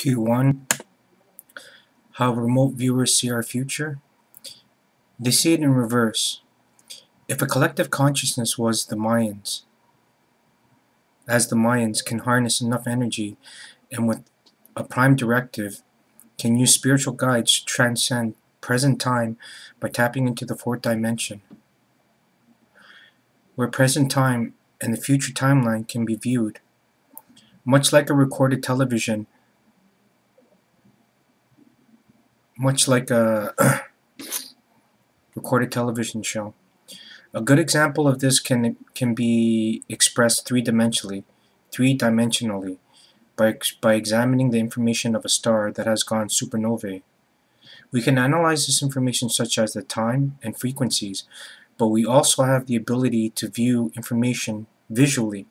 Q1, how remote viewers see our future. They see it in reverse. If a collective consciousness was the Mayans, as the Mayans can harness enough energy and with a prime directive can use spiritual guides to transcend present time by tapping into the fourth dimension, where present time and the future timeline can be viewed, much like a recorded television, much like a recorded television show. A good example of this can be expressed three-dimensionally by examining the information of a star that has gone supernovae. We can analyze this information such as the time and frequencies, but we also have the ability to view information visually,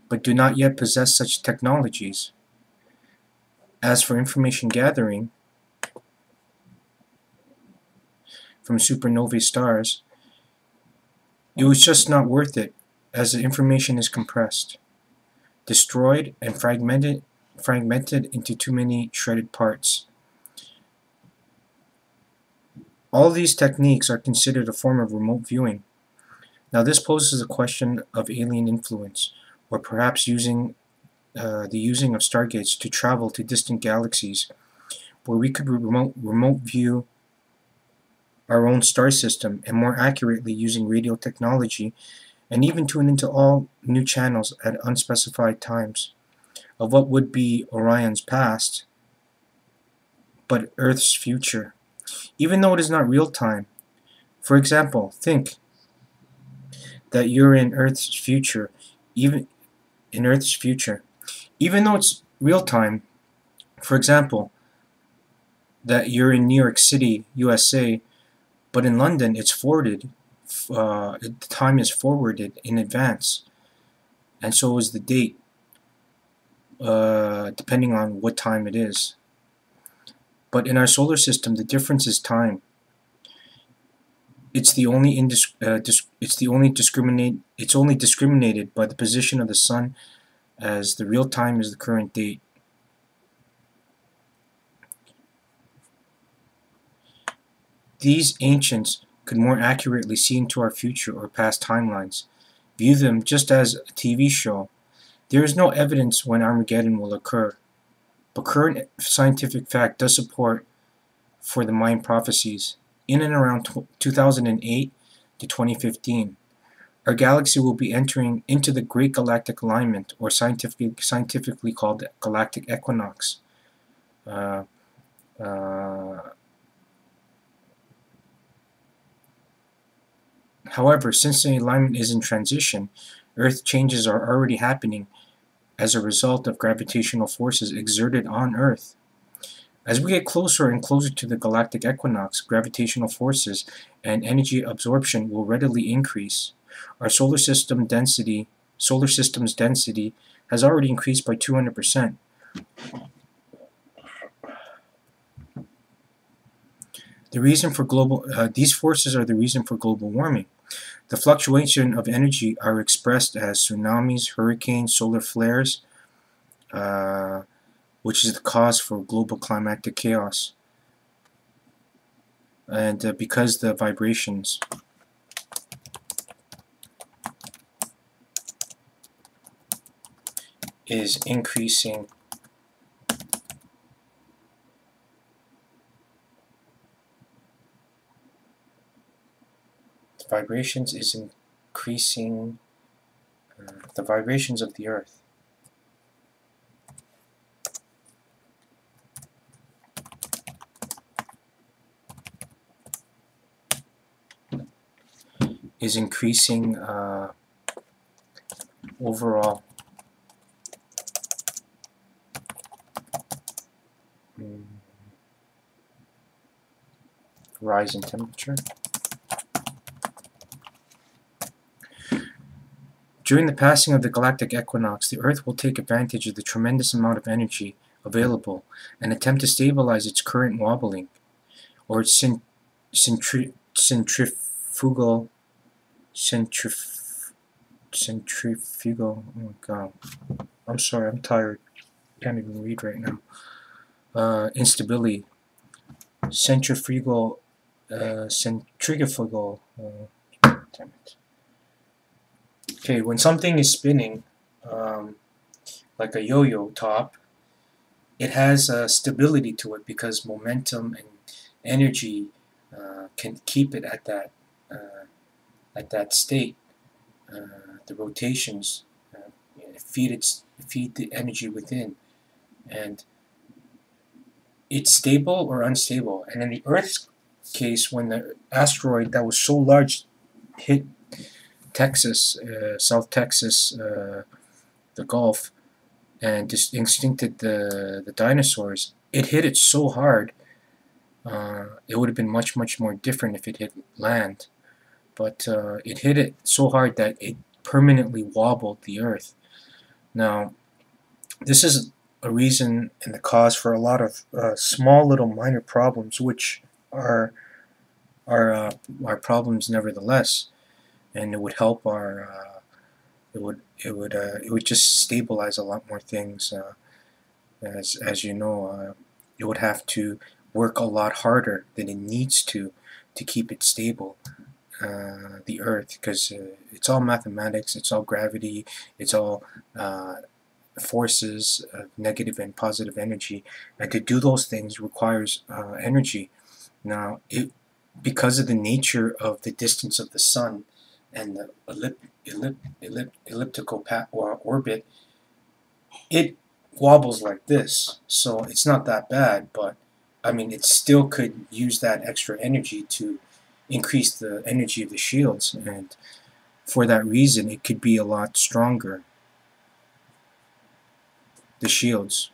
but do not yet possess such technologies. As for information gathering from supernovae stars, it was just not worth it, as the information is compressed, destroyed, and fragmented into too many shredded parts. All these techniques are considered a form of remote viewing. Now this poses a question of alien influence, or perhaps the using of stargates to travel to distant galaxies, where we could remote view our own star system, and more accurately using radio technology, and even tune into all new channels at unspecified times of what would be Orion's past, but Earth's future, even though it is not real time. For example, think that you're in Earth's future, even though it's real time. For example, that you're in New York City, USA, but in London it's forwarded. The time is forwarded in advance, and so is the date, depending on what time it is. But in our solar system, the difference is time. It's only discriminated by the position of the sun, as the real time is the current date. These ancients could more accurately see into our future or past timelines, view them just as a TV show. There is no evidence when Armageddon will occur, but current scientific fact does support for the Mayan prophecies. In and around 2008 to 2015, our galaxy will be entering into the Great Galactic Alignment, or scientifically called the Galactic Equinox. However, since the alignment is in transition, Earth changes are already happening as a result of gravitational forces exerted on Earth. As we get closer and closer to the galactic equinox, gravitational forces and energy absorption will readily increase. Our solar system's density has already increased by 200%. These forces are the reason for global warming. The fluctuation of energy are expressed as tsunamis, hurricanes, solar flares, which is the cause for global climatic chaos. And because the vibrations is increasing, the vibrations of the Earth. Is increasing overall rise in temperature. During the passing of the galactic equinox, the Earth will take advantage of the tremendous amount of energy available and attempt to stabilize its current wobbling, or its centrifugal, oh my god, I'm sorry, I'm tired, can't even read right now. instability, centrifugal. Damn it. Okay, when something is spinning, um, like a yo-yo top, it has stability to it because momentum and energy can keep it at that state. The rotations feed the energy within, and it's stable or unstable. And in the Earth's case, when the asteroid that was so large hit Texas, South Texas, the Gulf, and just extincted the dinosaurs, it hit it so hard. It would have been much more different if it hit land, but it hit it so hard that it permanently wobbled the Earth. Now, this is a reason and the cause for a lot of small little minor problems, which are problems nevertheless, and it would help it would just stabilize a lot more things. As you know, it would have to work a lot harder than it needs to keep it stable. The Earth, because it's all mathematics, it's all gravity, it's all forces of negative and positive energy, and to do those things requires energy. Now, because of the nature of the distance of the sun and the elliptical orbit, it wobbles like this. So it's not that bad, but I mean, it still could use that extra energy to increase the energy of the shields, and for that reason, it could be a lot stronger. The shields.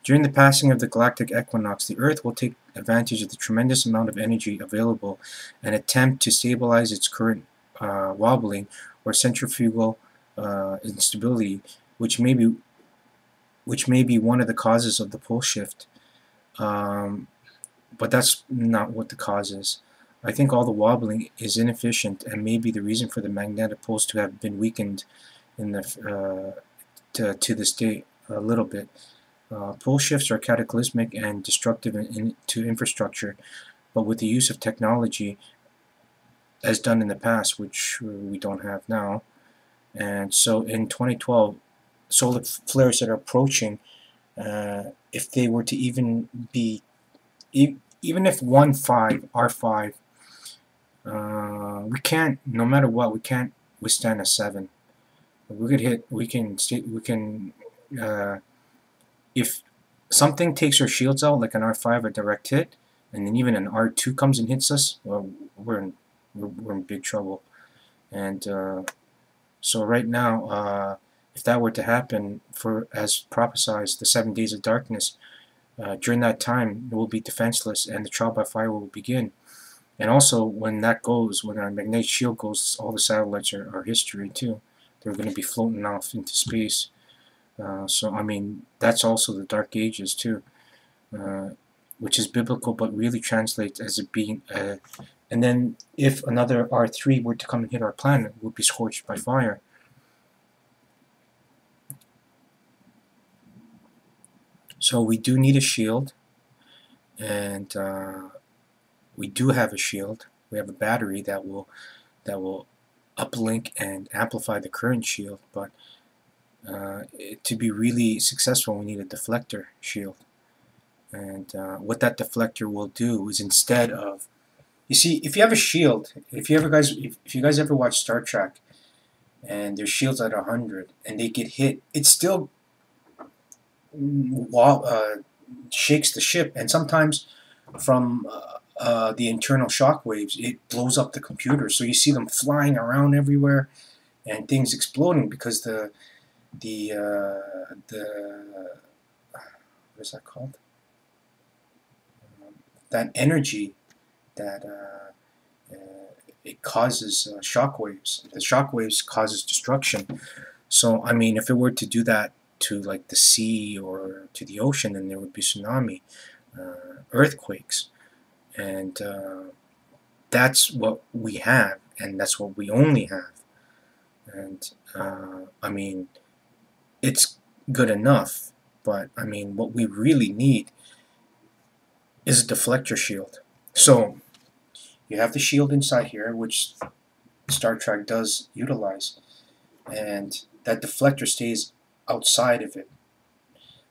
During the passing of the galactic equinox, the Earth will take advantage of the tremendous amount of energy available and attempt to stabilize its current wobbling or centrifugal instability, which may be one of the causes of the pole shift. But that's not what the cause is. I think all the wobbling is inefficient and may be the reason for the magnetic poles to have been weakened in the to this day a little bit. Pole shifts are cataclysmic and destructive to infrastructure, but with the use of technology as done in the past, which we don't have now. And so in 2012, solar flares that are approaching, if they were to even be, even if 1.5 R5, we can't, no matter what, we can't withstand a 7. We could hit, if something takes our shields out, like an R5, a direct hit, and then even an R2 comes and hits us, well, we're in big trouble. And so right now, if that were to happen, as prophesized, the 7 days of darkness, during that time, we'll be defenseless, and the trial by fire will begin. And also, when that goes, when our magnetic shield goes, all the satellites are history too. They're going to be floating off into space. So, I mean, that's also the Dark Ages too, which is biblical, but really translates as it being. And then, if another R3 were to come and hit our planet, we'll be scorched by fire. So we do need a shield, and we do have a shield. We have a battery that will uplink and amplify the current shield, but to be really successful, we need a deflector shield. And what that deflector will do is, instead of, you see, if you have a shield, if you guys ever watch Star Trek, and their shields at 100, and they get hit, it still shakes the ship, and sometimes from the internal shock waves, it blows up the computer. So you see them flying around everywhere, and things exploding because the what is that called? That energy that it causes shock waves. The shock waves causes destruction. So I mean, if it were to do that to like the sea or to the ocean, then there would be tsunami, earthquakes, and that's what we have, and that's what we only have. And I mean, it's good enough, But I mean, what we really need is a deflector shield. So you have the shield inside here, which Star Trek does utilize, and that deflector stays outside of it.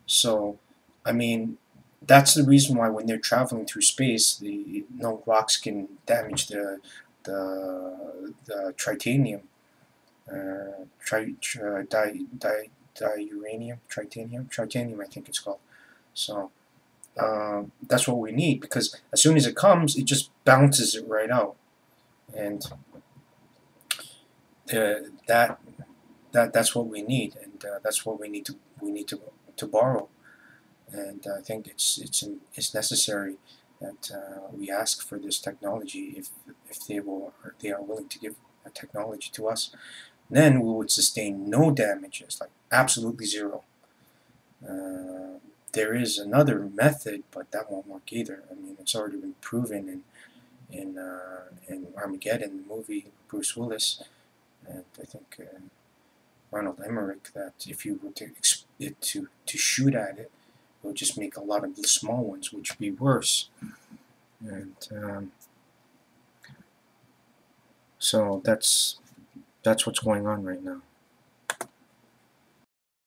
So, I mean, that's the reason why when they're traveling through space, no rocks can damage the titanium, titanium, I think it's called. So that's what we need, because as soon as it comes, it just bounces it right out, and that's what we need, and that's what we need to borrow. And I think it's necessary that we ask for this technology if they are willing to give a technology to us. Then we would sustain no damages, like absolutely zero. There is another method, but that won't work either. I mean, it's already been proven in Armageddon, the movie, Bruce Willis, and I think Ronald Emmerich, that if you were to shoot at it, it would just make a lot of the small ones, which would be worse. And so that's what's going on right now.